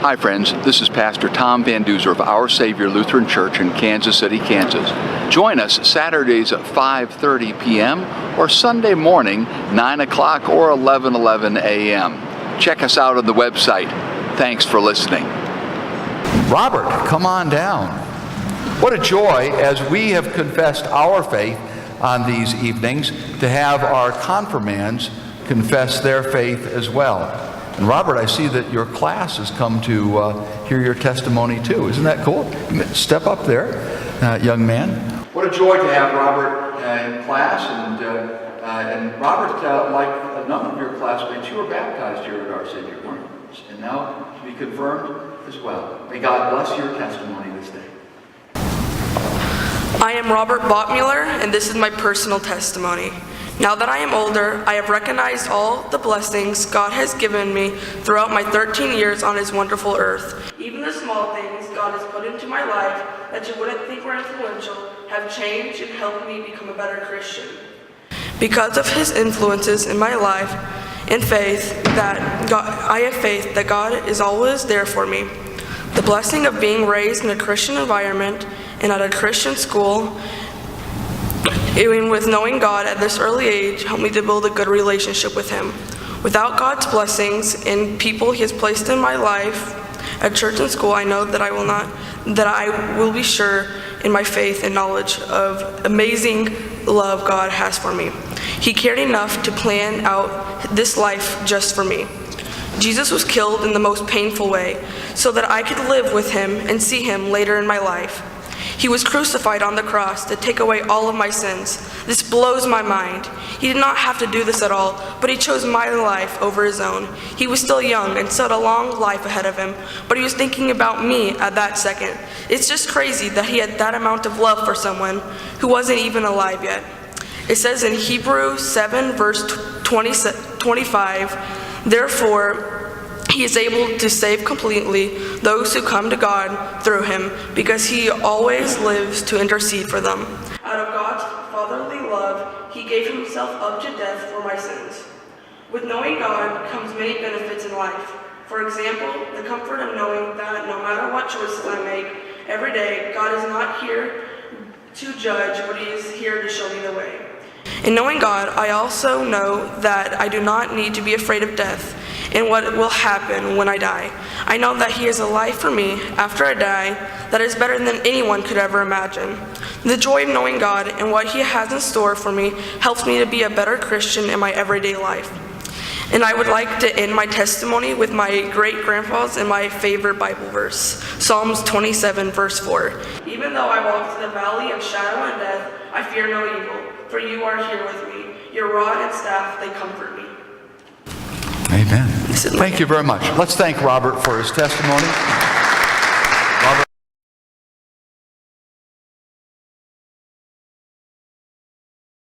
Hi friends, this is Pastor Tom Van Duzer of Our Savior Lutheran Church in Kansas City, Kansas. Join us Saturdays at 5:30 p.m. or Sunday morning 9 o'clock or 11:11 a.m. Check us out on the website. Thanks for listening. Robert, come on down. What a joy as we have confessed our faith on these evenings to have our confirmands confess their faith as well. And Robert, I see that your class has come to hear your testimony too. Isn't that cool? Step up there, young man. What a joy to have Robert in class. And Robert, like a number of your classmates, you were baptized here at Our Savior, weren't you? And now to be confirmed as well. May God bless your testimony this day. I am Robert Bottemuller, and this is my personal testimony. Now that I am older, I have recognized all the blessings God has given me throughout my 13 years on His wonderful earth. Even the small things God has put into my life that you wouldn't think were influential have changed and helped me become a better Christian. Because of His influences in my life and I have faith that God is always there for me. The blessing of being raised in a Christian environment and at a Christian school, even with knowing God at this early age, helped me to build a good relationship with Him. Without God's blessings and people He has placed in my life at church and school, I know that I will be sure in my faith and knowledge of amazing love God has for me. He cared enough to plan out this life just for me. Jesus was killed in the most painful way so that I could live with Him and see Him later in my life. He was crucified on the cross to take away all of my sins. This blows my mind. He did not have to do this at all, but He chose my life over His own. He was still young and still had a long life ahead of Him, but He was thinking about me at that second. It's just crazy that He had that amount of love for someone who wasn't even alive yet. It says in Hebrews 7 verse 25, therefore, He is able to save completely those who come to God through Him, because He always lives to intercede for them. Out of God's fatherly love, He gave Himself up to death for my sins. With knowing God comes many benefits in life. For example, the comfort of knowing that no matter what choices I make every day, God is not here to judge, but He is here to show me the way. In knowing God, I also know that I do not need to be afraid of death and what will happen when I die. I know that He has a life for me after I die that is better than anyone could ever imagine. The joy of knowing God and what He has in store for me helps me to be a better Christian in my everyday life. And I would like to end my testimony with my great-grandpa's and my favorite Bible verse, Psalms 27 verse 4. Even though I walk through the valley of shadow and death, I fear no evil, for You are here with me. Your rod and staff, they comfort me. Amen. Thank you very much. Let's thank Robert for his testimony.